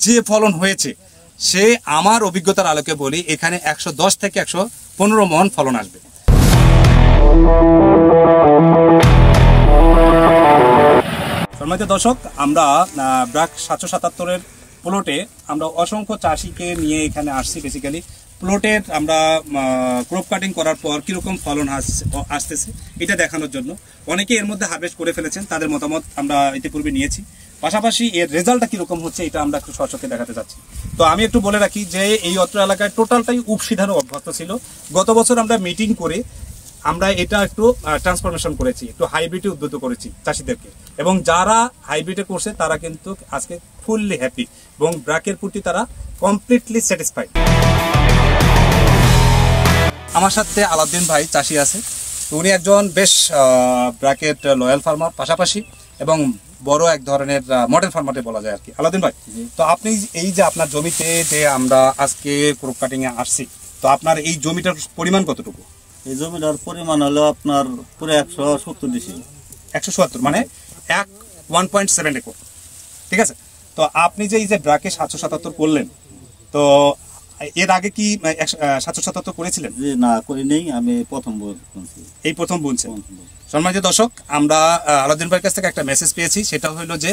যে ফলন হয়েছে, সে আমার অভিজ্ঞতার আলোকে বলি এখানে 110 থেকে 115 মণ ফলন আসবে। সম্মানিত দর্শক, আমরা ব্র্যাক 777-এর প্লটে আমরা অসংখ্য চাষিকে নিয়ে এখানে আসছি। বেসিক্যালি প্লটের আমরা ক্রপ কাটিং করার পর কিরকম ফলন আসতেছে এটা দেখানোর জন্য। অনেকে এর মধ্যে হারভেস্ট করে ফেলেছেন, তাদের মতামত আমরা ইতিপূর্বে নিয়েছি। পাশাপাশি এর রেজাল্টটা কিরকম হচ্ছে এটা আমরা একটু সচক্ষে দেখাতে চাচ্ছি। তো আমি একটু বলে রাখি যে এই অত্র এলাকায় টোটালটাই উপসিধানো অভ্যস্ত ছিল। গত বছর আমরা মিটিং করে আমরা এটা একটু ট্রান্সফরমেশন করেছি, একটু হাইব্রিডে উদ্বুদ্ধ করেছি চাষিদেরকে, এবং যারা হাইব্রিডে করছে তারা কিন্তু আজকে ফুললি হ্যাপি এবং ব্র্যাকের প্রতি তারা কমপ্লিটলি স্যাটিসফাইড। আমার সাথে আলাউদ্দিন ভাই চাষি আছে, তো উনি একজন বেশ ব্র্যাকেট লয়াল ফার্মার, পাশাপাশি এবং বড় এক ধরনের মডেল ফার্মারে বলা যায় আর কি। আলাউদ্দিন ভাই, তো আপনি এই যে আপনার জমিতে যে আমরা আজকে ক্রপ কাটিং এ আসছি, তো আপনার এই জমিটার পরিমাণ কতটুকু? এই জমিটার পরিমাণ হলো আপনার পুরো 170 ডিসি। 170 মানে 1.7 একর, ঠিক আছে। তো আপনি যে এই যে ব্র্যাকে 777 করলেন, তো এর আগে কি 777 করেছিলেন? না, করি নেই, আমি প্রথম বুনছি। এই প্রথম বুনছেন। সম্মানিত দর্শক, আমরা আলাউদ্দিন ভাইয়ের কাছ থেকে একটা মেসেজ পেয়েছি, সেটা হলো যে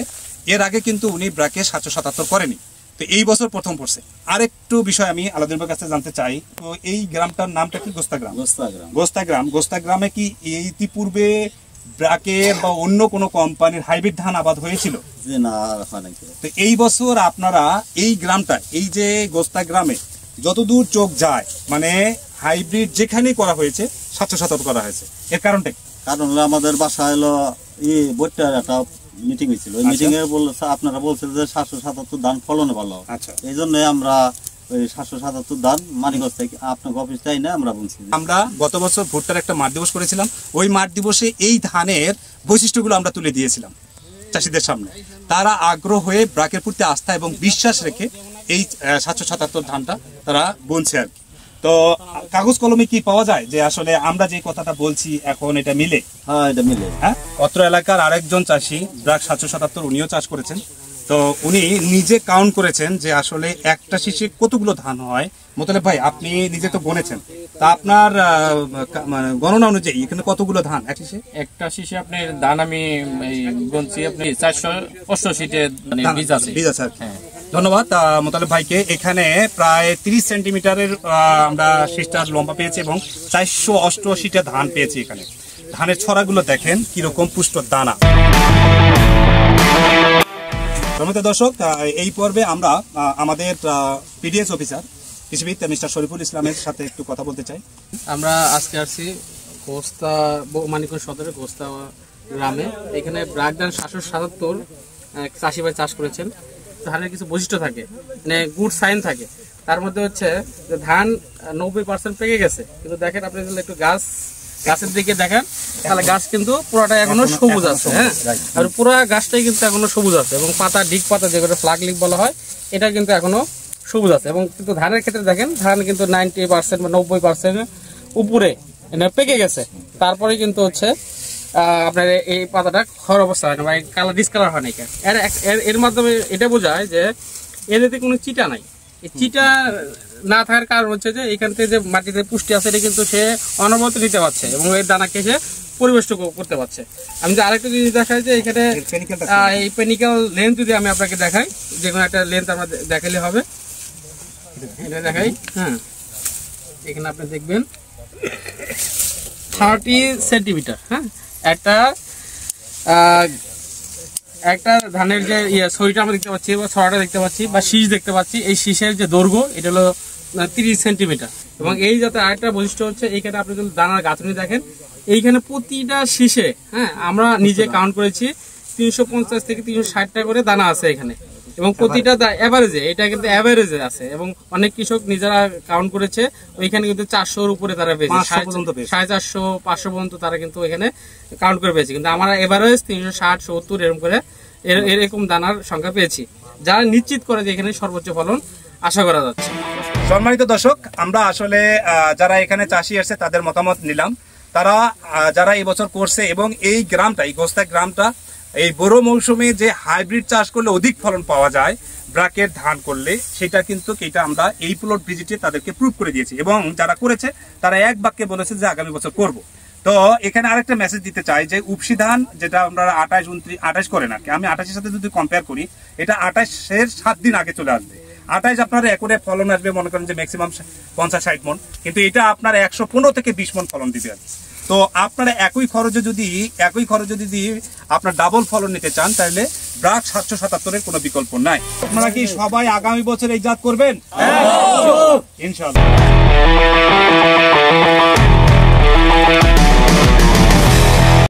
এর আগে কিন্তু উনি ব্র্যাকে 777 করেনি, তো এই বছর প্রথম পড়ছে। আরেকটু বিষয় আমি আলাউদ্দিন ভাইয়ের কাছে জানতে চাই, তো এই গ্রামটার নামটা কি? গোস্তাগ্রামে কি ইতিপূর্বে ব্র্যাকের বা অন্য কোনো কোম্পানির হাইব্রিড ধান আবাদ হয়েছিল? না। তো এই বছর আপনারা এই গ্রামটা, এই যে গোস্তাগ্রামে যতদূর চোখ যায়, মানে হাইব্রিড যেখানেই করা হয়েছে 777 করা হয়েছে, এর কারণটা কি? কারণ আমাদের বাসায় হলো বইটার একটা মিটিং হয়েছিল, ওই মিটিং এ আপনারা বলছেন যে 777 ধান ফলনে ভালো। আচ্ছা, এই জন্য আমরা ওই 777 ধান মানিকগঞ্জ থেকে আপনাকে অফিস চাই না আমরা বলছি। আমরা গত বছর ভুট্টার একটা মাঠ দিবস করেছিলাম, ওই মাঠ দিবসে এই ধানের বৈশিষ্ট্যগুলো আমরা তুলে দিয়েছিলাম চাষিদের সামনে। তারা আগ্রহ হয়ে ব্র্যাকের প্রতি আস্থা এবং বিশ্বাস রেখে এই 777 ধানটা তারা বুনছে আর কি। তো কাগজ কলমে কি পাওয়া যায় যে আসলে আমরা যে কথাটা বলছি এখন এটা মিলে? হ্যাঁ, এটা মিলে। হ্যাঁ, অত্র এলাকার আরেকজন চাষি ব্র্যাক 777 উনিও চাষ করেছেন, তো উনি নিজে কাউন্ট করেছেন যে আসলে একটা শীষে কতগুলো ধান হয়। মোতালেব ভাই, আপনি নিজে তো বনেছেন, তা আপনার গণনা অনুযায়ী এখানে কতগুলো ধান এক শীষে? একটা শীষে আপনার ধান আমি গুনছি আপনি 488 বীজ আছে আর কি। ধন্যবাদ মোতালেব ভাইকে। এখানে প্রায় 30 সেন্টিমিটারের আমরা শীষটার লম্বা পেয়েছি এবং 488টা ধান পেয়েছি। এখানে ধানের ছড়াগুলো দেখেন কিরকম পুষ্ট দানা। সম্মানিত দর্শক, এই পর্বে আমরা আমাদের পিডিএস অফিসার কৃষিবিদ মিস্টার শরীফুল ইসলামের সাথে একটু কথা বলতে চাই। আমরা আজকে আসছি গোস্তা মানিকগঞ্জ সদরের গোস্তা গ্রামে। এখানে ব্র্যাক ধান 777 চাষি ভাই চাষ করেছেন। ধানের কিছু বৈশিষ্ট্য থাকে, মানে গুড সাইন থাকে। তার মধ্যে হচ্ছে যে ধান 90% পেকে গেছে, কিন্তু দেখেন আপনি যদি একটু গাছের দিকে দেখেন তাহলে গাছ কিন্তু পুরোটা এখনো সবুজ আছে। হ্যাঁ, আর পুরো গাছটাই কিন্তু এখনো সবুজ আছে এবং পাতা, ডিগ পাতা যেগুলো ফ্লাগ লিক বলা হয়, এটা কিন্তু এখনো সবুজ আছে। এবং কিন্তু ধানের ক্ষেত্রে দেখেন ধান কিন্তু 90% বা 90% উপরে পেকে গেছে, তারপরে কিন্তু হচ্ছে আপনার এই পাতাটা খর অবস্থা হয় না বা কালার ডিসকালার হয় না। এর মাধ্যমে এটা বোঝায় যে এতে কোনো চিটা নাই। এই চিটা না থাকার কারণ হচ্ছে যে এখান থেকে যে মাটিতে পুষ্টি আছে এটা কিন্তু সে অনবরত নিতে পারছে এবং এর দানাকে সে পরিবেষ্ট করতে পারছে। আমি যে আরেকটা জিনিস দেখাই যে এখানে এই পেনিক্যাল লেন্থ যদি আমি আপনাকে দেখাই, যে কোনো একটা লেন্থ আমরা দেখালে হবে, এটা দেখাই। হ্যাঁ, এখানে আপনি দেখবেন 30 সেন্টিমিটার। হ্যাঁ, একটা ধানের যে ছড়িটা আমরা দেখতে পাচ্ছি বা ছড়াটা দেখতে পাচ্ছি বা শীষ দেখতে পাচ্ছি, এই শীষের যে দৈর্ঘ্য এটা হলো 30 সেন্টিমিটার। এবং এই যাতে আরেকটা বৈশিষ্ট্য হচ্ছে এইখানে আপনি যদি দানার গাঁথনি দেখেন, এইখানে প্রতিটা শীষে, হ্যাঁ, আমরা নিজে কাউন্ট করেছি 350 থেকে 360টা করে দানা আছে এখানে। এবং প্রতিটা এভারেজে, এটা কিন্তু এভারেজে আছে এবং অনেক কৃষক নিজেরা কাউন্ট করেছে, ওইখানে কিন্তু 400-র উপরে তারা পেয়েছে, 450, 500 পর্যন্ত তারা কিন্তু এখানে কাউন্ট করে পেয়েছে। কিন্তু আমরা এভারেজ 360, 70 এরকম করে এরকম দানার সংখ্যা পেয়েছি, যা নিশ্চিত করে যে এখানে সর্বোচ্চ ফলন আশা করা যাচ্ছে। সম্মানিত দর্শক, আমরা আসলে যারা এখানে চাষি আসছে তাদের মতামত নিলাম। তারা যারা এই বছর করছে এবং এই গ্রামটা, এই গোস্তা গ্রামটা এই বড় মৌসুমে যে হাইব্রিড চাষ করলে অধিক ফলন পাওয়া যায়, ব্রাকের ধান করলে সেটা কিন্তু এটা আমরা এই প্লট ভিজিটে তাদেরকে প্রুভ করে দিয়েছি, এবং যারা করেছে তারা এক বাক্যে বলেছে যে আগামী বছর করব। তো এখানে আরেকটা মেসেজ দিতে চাই যে উপসি ধান যেটা আমরা 28, 29, 28 করেন আর কি, আমি 28-এর সাথে যদি কম্পেয়ার করি এটা 28-এর 7 দিন আগে চলে আসবে। 28 আপনার একরে ফলন আসবে মনে করেন যে ম্যাক্সিমাম 50-60 মন, কিন্তু এটা আপনার 115 থেকে 20 মন ফলন দিবে। তো আপনারা একই খরচে যদি আপনার ডাবল ফলন নিতে চান তাহলে ব্রাক 777-এর কোনো বিকল্প নাই। আপনারা কি সবাই আগামী বছর এই জাত করবেন? ইনশাআল্লাহ।